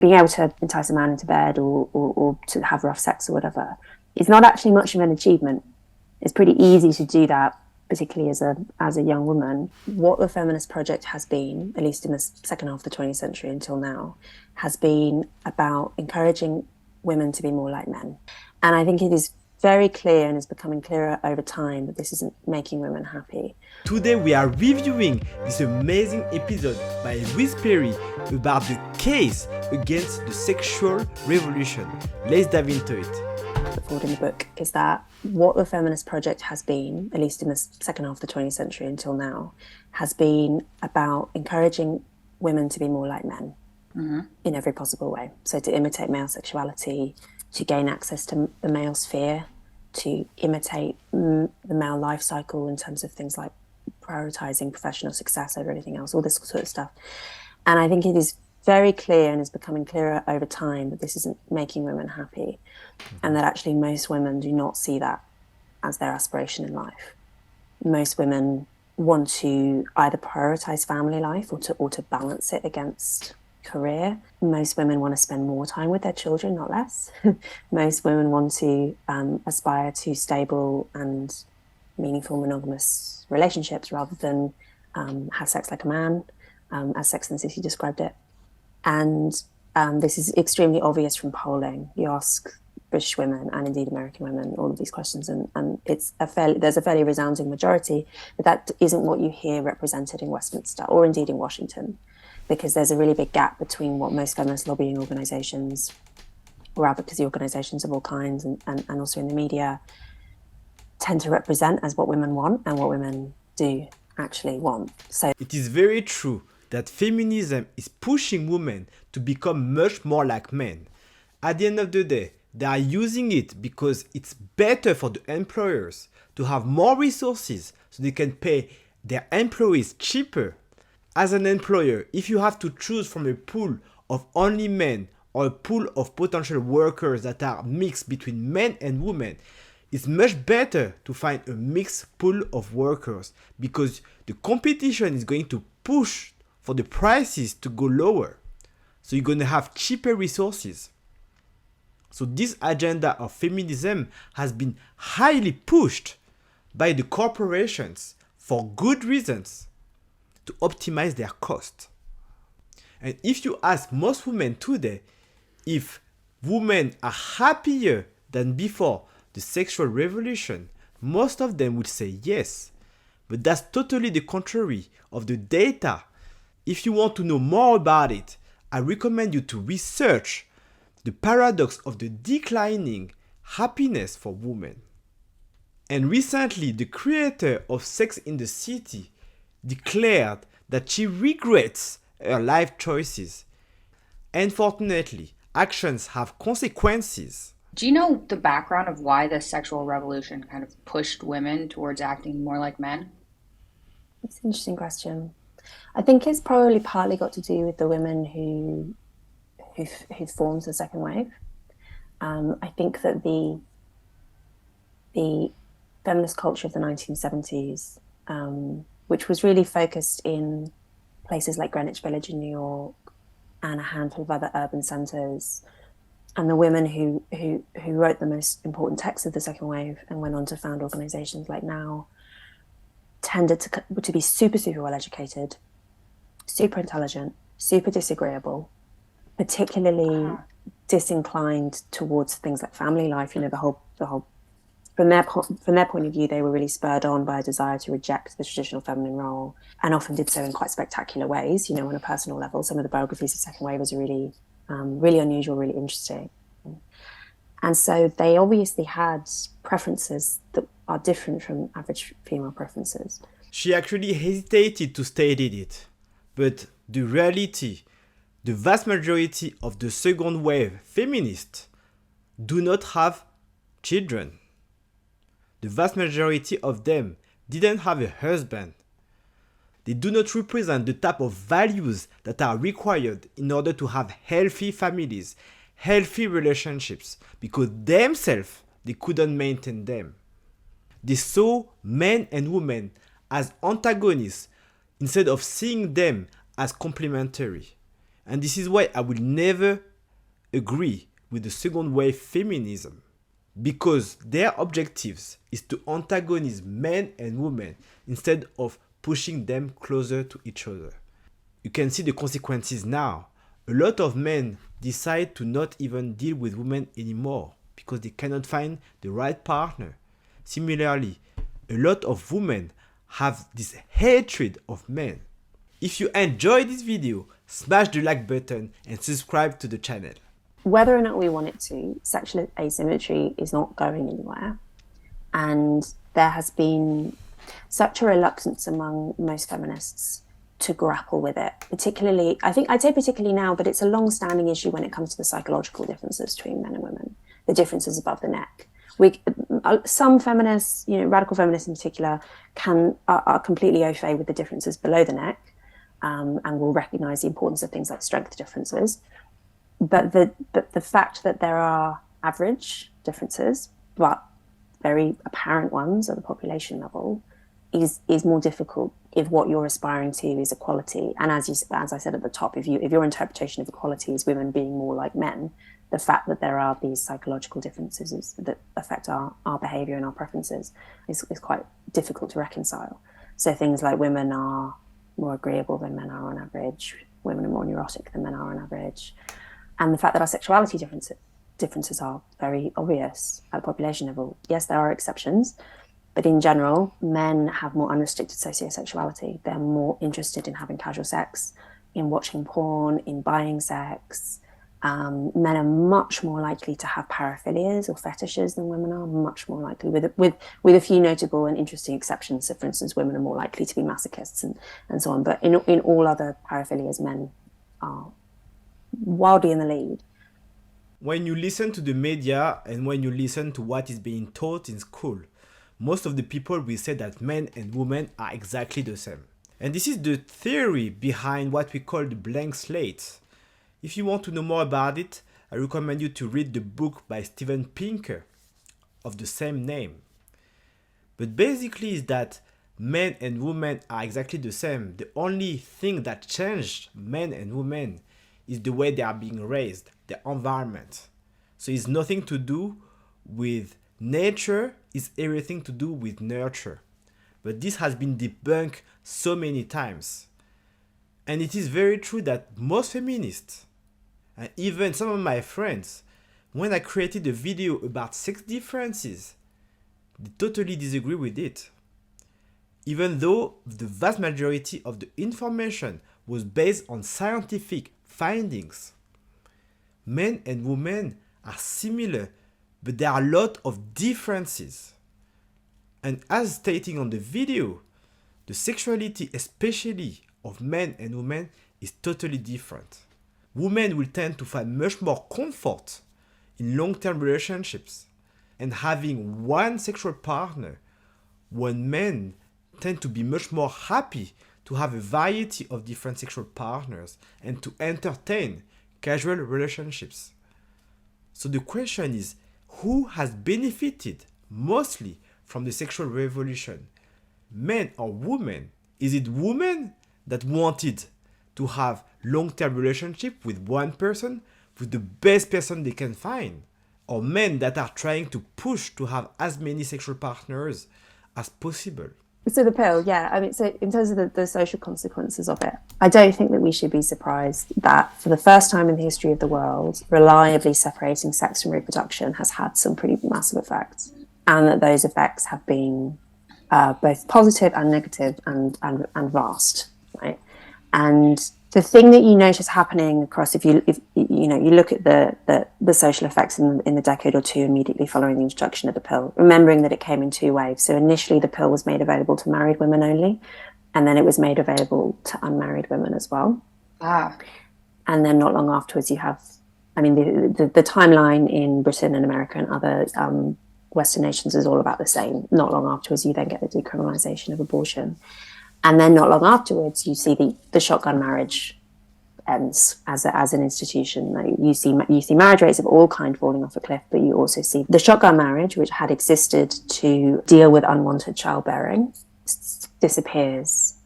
being able to entice a man into bed or to have rough sex or whatever is not actually much of an achievement. It's pretty easy to do that, particularly as a young woman. What the feminist project has been, at least in the second half of the 20th century until now, has been about encouraging women to be more like men. And I think it is very clear and is becoming clearer over time that this isn't making women happy. Today we are reviewing this amazing episode by Louise Perry about the case against the sexual revolution. Let's dive into it. Forward in the book is that what the feminist project has been, at least in the second half of the 20th century until now, has been about encouraging women to be more like men in every possible way. So to imitate male sexuality, to gain access to the male sphere, to imitate the male life cycle in terms of things like prioritizing professional success over anything else, all this sort of stuff. And I think it is very clear and is becoming clearer over time that this isn't making women happy, and that actually most women do not see that as their aspiration in life. Most women want to either prioritize family life or to balance it against career. Most women want to spend more time with their children, not less. Most women want to aspire to stable and meaningful monogamous relationships rather than have sex like a man, as Sex and the City described it. And this is extremely obvious from polling. You ask British women and indeed American women all of these questions, and there's a fairly resounding majority, but that isn't what you hear represented in Westminster or indeed in Washington, because there's a really big gap between what most feminist lobbying organizations or advocacy organizations of all kinds and also in the media tend to represent as what women want and what women do actually want. So it is very true that feminism is pushing women to become much more like men. At the end of the day, they are using it because it's better for the employers to have more resources so they can pay their employees cheaper. As an employer, if you have to choose from a pool of only men or a pool of potential workers that are mixed between men and women, it's much better to find a mixed pool of workers because the competition is going to push for the prices to go lower. So you're going to have cheaper resources. So this agenda of feminism has been highly pushed by the corporations for good reasons to optimize their cost. And if you ask most women today if women are happier than before the sexual revolution, most of them will say yes. But that's totally the contrary of the data. If you want to know more about it, I recommend you to research the paradox of the declining happiness for women. And recently, the creator of Sex in the City declared that she regrets her life choices. Unfortunately, actions have consequences. Do you know the background of why the sexual revolution kind of pushed women towards acting more like men? It's an interesting question. I think it's probably partly got to do with the women who formed the second wave. I think that the feminist culture of the 1970s, which was really focused in places like Greenwich Village in New York and a handful of other urban centers, and the women who wrote the most important texts of the second wave and went on to found organizations like Now, tended to be super well educated, super intelligent, super disagreeable, particularly disinclined towards things like family life. You know, the whole from their point of view, they were really spurred on by a desire to reject the traditional feminine role, and often did so in quite spectacular ways. You know, on a personal level, some of the biographies of second wavers are really unusual, really interesting. And so they obviously had preferences that are different from average female preferences. She actually hesitated to state it, but the reality, the vast majority of the second wave feminists do not have children. The vast majority of them didn't have a husband. They do not represent the type of values that are required in order to have healthy families, healthy relationships, because themselves, they couldn't maintain them. They saw men and women as antagonists instead of seeing them as complementary. And this is why I will never agree with the second wave feminism because their objectives is to antagonize men and women instead of pushing them closer to each other. You can see the consequences now. A lot of men decide to not even deal with women anymore because they cannot find the right partner. Similarly, a lot of women have this hatred of men. If you enjoyed this video, smash the like button and subscribe to the channel. Whether or not we want it to, sexual asymmetry is not going anywhere. And there has been such a reluctance among most feminists to grapple with it, particularly, I'd say particularly now, but it's a long-standing issue when it comes to the psychological differences between men and women, the differences above the neck. Some feminists, radical feminists in particular, are completely au fait with the differences below the neck, and will recognize the importance of things like strength differences. But the fact that there are average differences, but very apparent ones at the population level, is more difficult if what you're aspiring to is equality. And as I said at the top, if your interpretation of equality is women being more like men, the fact that there are these psychological differences that affect our behavior and our preferences is quite difficult to reconcile. So things like women are more agreeable than men are on average, women are more neurotic than men are on average, and the fact that our sexuality differences are very obvious at the population level. Yes, there are exceptions, but in general, men have more unrestricted sociosexuality. They're more interested in having casual sex, in watching porn, in buying sex. Men are much more likely to have paraphilias or fetishes than women are, much more likely, with a few notable and interesting exceptions. So, for instance, women are more likely to be masochists and so on. But in all other paraphilias, men are wildly in the lead. When you listen to the media and when you listen to what is being taught in school, most of the people will say that men and women are exactly the same. And this is the theory behind what we call the blank slate. If you want to know more about it, I recommend you to read the book by Steven Pinker of the same name. But basically is that men and women are exactly the same. The only thing that changed men and women is the way they are being raised, their environment. So it's nothing to do with nature, it's everything to do with nurture. But this has been debunked so many times. And it is very true that most feminists, and even some of my friends, when I created a video about sex differences, they totally disagree with it. Even though the vast majority of the information was based on scientific findings. Men and women are similar, but there are a lot of differences. And as stating on the video, the sexuality, especially of men and women, is totally different. Women will tend to find much more comfort in long-term relationships and having one sexual partner, when men tend to be much more happy to have a variety of different sexual partners and to entertain casual relationships. So the question is, who has benefited mostly from the sexual revolution? Men or women? Is it women that wanted to have long-term relationship with one person, with the best person they can find? Or men that are trying to push to have as many sexual partners as possible? So the pill, yeah. I mean, so in terms of the social consequences of it, I don't think that we should be surprised that for the first time in the history of the world, reliably separating sex from reproduction has had some pretty massive effects, and that those effects have been both positive and negative and vast, right? And the thing that you notice happening across, if you look at the social effects in the decade or two immediately following the introduction of the pill, remembering that it came in two waves. So initially the pill was made available to married women only, and then it was made available to unmarried women as well. And then not long afterwards you have, I mean, the timeline in Britain and America and other Western nations is all about the same. Not long afterwards you then get the decriminalization of abortion. And then not long afterwards, you see the shotgun marriage ends as an institution. You see marriage rates of all kind falling off a cliff, but you also see the shotgun marriage, which had existed to deal with unwanted childbearing, disappears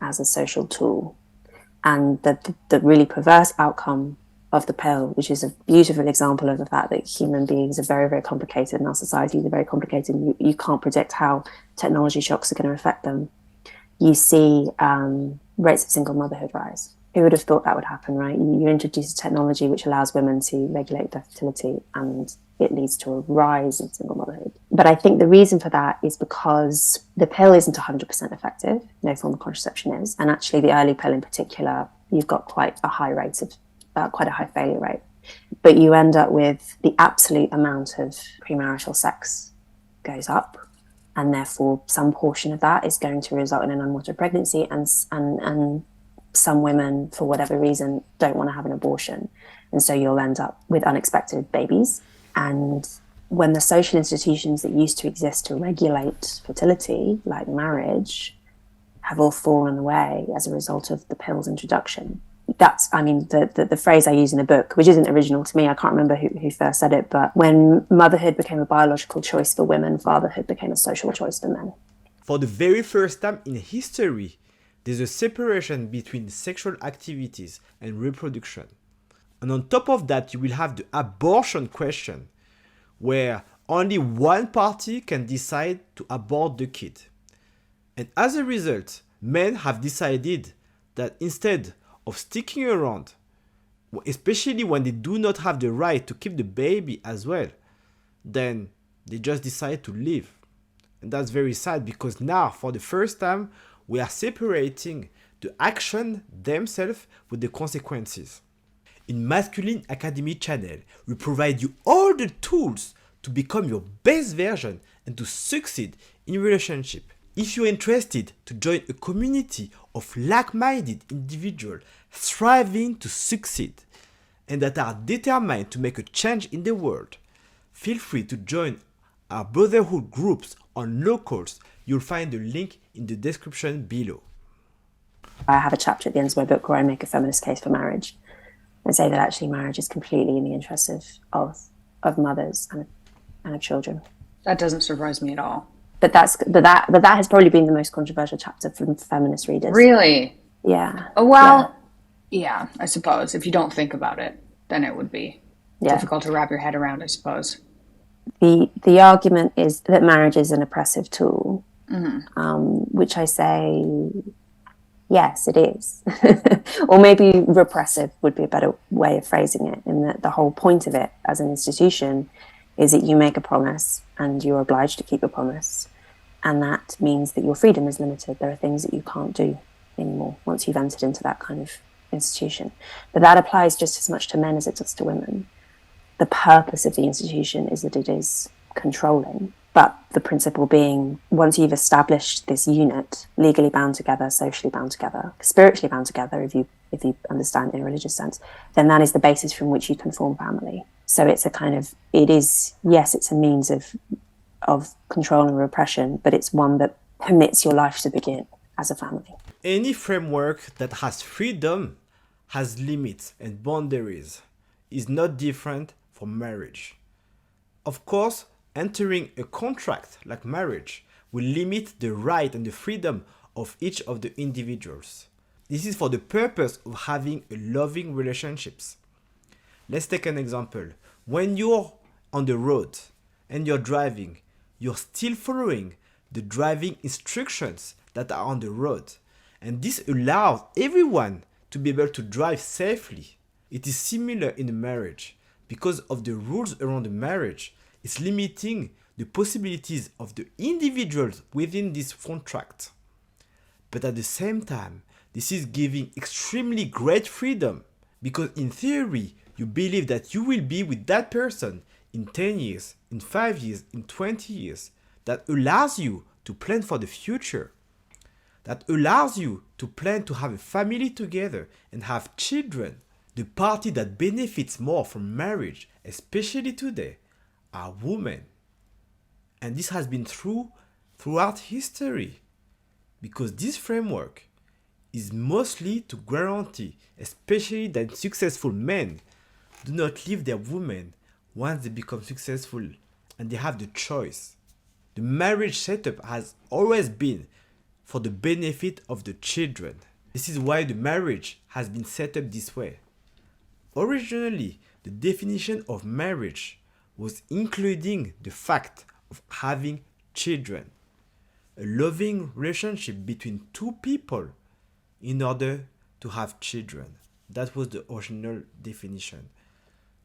as a social tool. And the really perverse outcome of the pill, which is a beautiful example of the fact that human beings are very, very complicated and our societies are very complicated. You can't predict how technology shocks are going to affect them. You see rates of single motherhood rise. Who would have thought that would happen, right? You introduce a technology which allows women to regulate their fertility, and it leads to a rise in single motherhood. But I think the reason for that is because the pill isn't 100% effective. No form of contraception is. And actually the early pill in particular, you've got quite a high failure rate. But you end up with the absolute amount of premarital sex goes up. And therefore some portion of that is going to result in an unwanted pregnancy, and some women, for whatever reason, don't want to have an abortion. And so you'll end up with unexpected babies. And when the social institutions that used to exist to regulate fertility, like marriage, have all fallen away as a result of the pill's introduction. That's, I mean, the phrase I use in the book, which isn't original to me, I can't remember who first said it, but when motherhood became a biological choice for women, fatherhood became a social choice for men. For the very first time in history, there's a separation between sexual activities and reproduction. And on top of that, you will have the abortion question, where only one party can decide to abort the kid. And as a result, men have decided that instead of sticking around, especially when they do not have the right to keep the baby as well, then they just decide to leave. And that's very sad, because now, for the first time, we are separating the action themselves with the consequences. In Masculine Academy channel, we provide you all the tools to become your best version and to succeed in relationship. If you're interested to join a community of like-minded individuals striving to succeed and that are determined to make a change in the world, feel free to join our brotherhood groups on locals. You'll find the link in the description below. I have a chapter at the end of my book where I make a feminist case for marriage and say that actually marriage is completely in the interests of mothers and of children. That doesn't surprise me at all. But that has probably been the most controversial chapter from feminist readers. Really? Yeah. Oh, well, yeah, I suppose. If you don't think about it, then it would be difficult to wrap your head around, I suppose. The argument is that marriage is an oppressive tool, which I say, yes, it is. Or maybe repressive would be a better way of phrasing it, in that the whole point of it as an institution is that you make a promise and you're obliged to keep a promise. And that means that your freedom is limited. There are things that you can't do anymore once you've entered into that kind of institution. But that applies just as much to men as it does to women. The purpose of the institution is that it is controlling. But the principle being, once you've established this unit, legally bound together, socially bound together, spiritually bound together, if you understand in a religious sense, then that is the basis from which you can form family. So it's a kind of, it's a means of control and repression, but it's one that permits your life to begin as a family. Any framework that has freedom has limits and boundaries. Is not different from marriage. Of course, entering a contract like marriage will limit the right and the freedom of each of the individuals. This is for the purpose of having a loving relationships. Let's take an example. When you're on the road and you're driving, you're still following the driving instructions that are on the road. And this allows everyone to be able to drive safely. It is similar in a marriage. Because of the rules around the marriage, it's limiting the possibilities of the individuals within this contract. But at the same time, this is giving extremely great freedom, because in theory, you believe that you will be with that person in 10 years, in 5 years, in 20 years. That allows you to plan for the future. That allows you to plan to have a family together and have children. The party that benefits more from marriage, especially today, are women. And this has been true throughout history, because this framework is mostly to guarantee, especially that successful men do not leave their women once they become successful and they have the choice. The marriage setup has always been for the benefit of the children. This is why the marriage has been set up this way. originally the definition of marriage was including the fact of having children, a loving relationship between two people in order to have children. That was the original definition.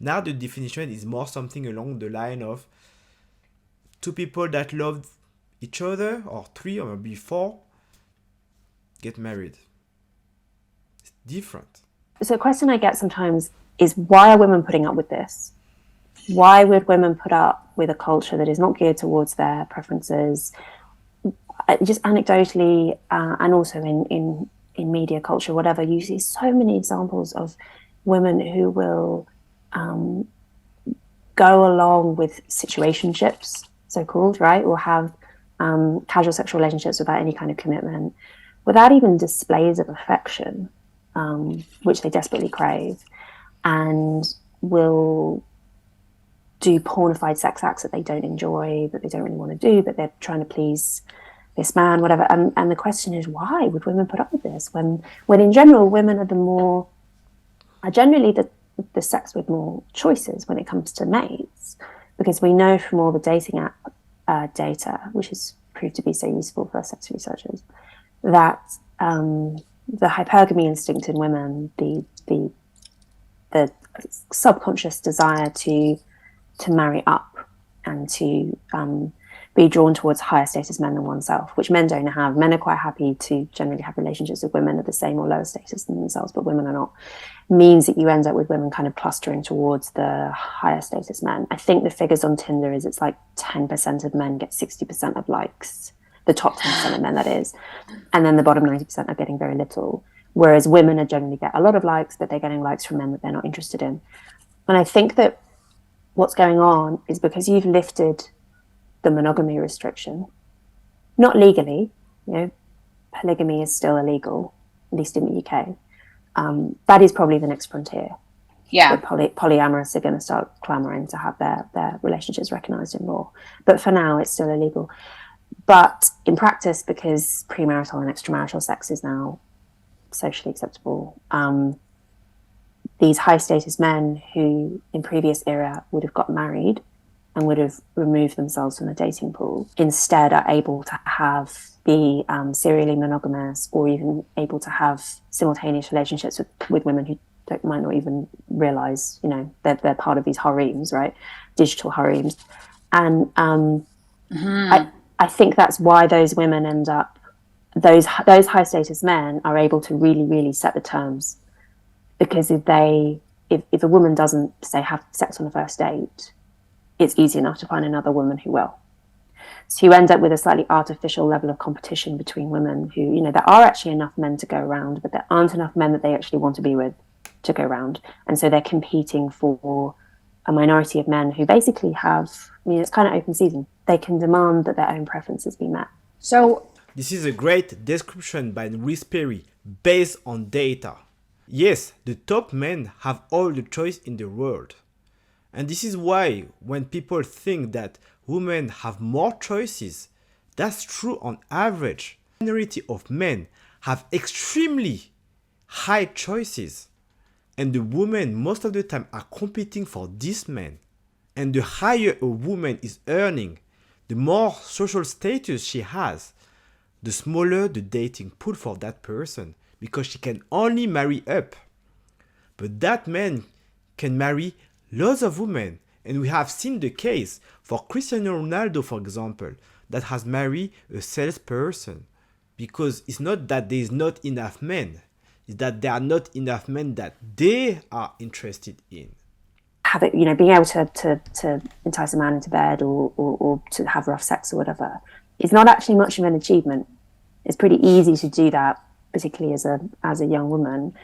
Now the definition is more something along the line of two people that love each other, or three or maybe four, get married. It's different. So a question I get sometimes is, why are women putting up with this? Why would women put up with a culture that is not geared towards their preferences? Just anecdotally, and also in media culture, whatever, you see so many examples of women who will go along with situationships, so-called, right? Or have casual sexual relationships without any kind of commitment, without even displays of affection, which they desperately crave, and will do pornified sex acts that they don't enjoy, that they don't really want to do, but they're trying to please this man, whatever. And the question is, why would women put up with this when in general women are generally the sex with more choices when it comes to mates, because we know from all the dating app data, which has proved to be so useful for sex researchers, that the hypergamy instinct in women, the subconscious desire to marry up and to be drawn towards higher status men than oneself, which men don't have. Men are quite happy to generally have relationships with women of the same or lower status than themselves, but women are not, means that you end up with women kind of clustering towards the higher status men. I think the figures on Tinder is it's like 10% of men get 60% of likes, the top 10% of men, that is, and then the bottom 90% are getting very little, whereas women are generally get a lot of likes, but they're getting likes from men that they're not interested in. And I think that what's going on is because you've lifted the monogamy restriction, not legally, polygamy is still illegal, at least in the UK. That is probably the next frontier. Yeah. Polyamorous are going to start clamoring to have their relationships recognized in law. But for now, it's still illegal. But in practice, because premarital and extramarital sex is now socially acceptable, these high status men who in previous era would have got married and would have removed themselves from the dating pool, instead are able to be serially monogamous, or even able to have simultaneous relationships with women who might not even realize, they're part of these harems, right? Digital harems. And I think that's why those women end up, those high status men are able to really, really set the terms. Because if a woman doesn't, say, have sex on the first date, it's easy enough to find another woman who will. So you end up with a slightly artificial level of competition between women who, there are actually enough men to go around, but there aren't enough men that they actually want to be with to go around. And so they're competing for a minority of men who basically have, it's kind of open season. They can demand that their own preferences be met. So this is a great description by Louise Perry based on data. Yes, the top men have all the choice in the world. And this is why when people think that women have more choices, that's true on average. The minority of men have extremely high choices. And the women most of the time are competing for these men. And the higher a woman is earning, the more social status she has, the smaller the dating pool for that person, because she can only marry up. But that man can marry lots of women. And we have seen the case for Cristiano Ronaldo, for example, that has married a salesperson. Because it's not that there is not enough men. It's that there are not enough men that they are interested in. Have it, being able to entice a man into bed or to have rough sex or whatever, is not actually much of an achievement. It's pretty easy to do that, particularly as a young woman.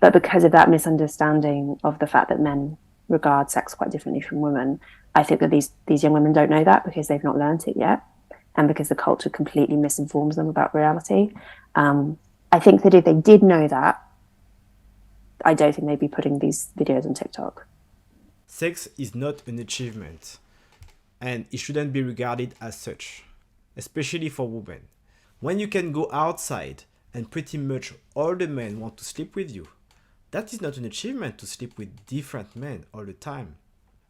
But because of that misunderstanding of the fact that men regard sex quite differently from women, I think that these young women don't know that because they've not learned it yet, and because the culture completely misinforms them about reality. I think that if they did know that, I don't think they'd be putting these videos on TikTok. Sex is not an achievement, and it shouldn't be regarded as such, especially for women. When you can go outside and pretty much all the men want to sleep with you, That is not an achievement to sleep with different men all the time.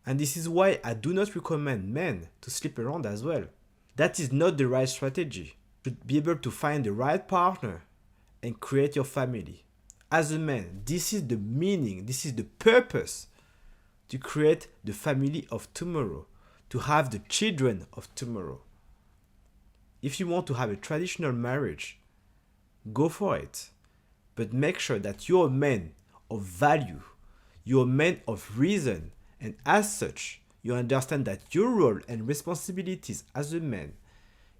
And this is why I do not recommend men to sleep around as well. That is not the right strategy. You should be able to find the right partner and create your family. As a man, this is the meaning, this is the purpose, to create the family of tomorrow, to have the children of tomorrow. If you want to have a traditional marriage, go for it. But make sure that you're a man of value, you're a man of reason, and as such, you understand that your role and responsibilities as a man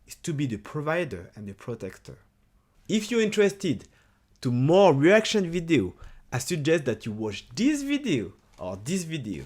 is to be the provider and the protector. If you're interested to more reaction video, I suggest that you watch this video or this video.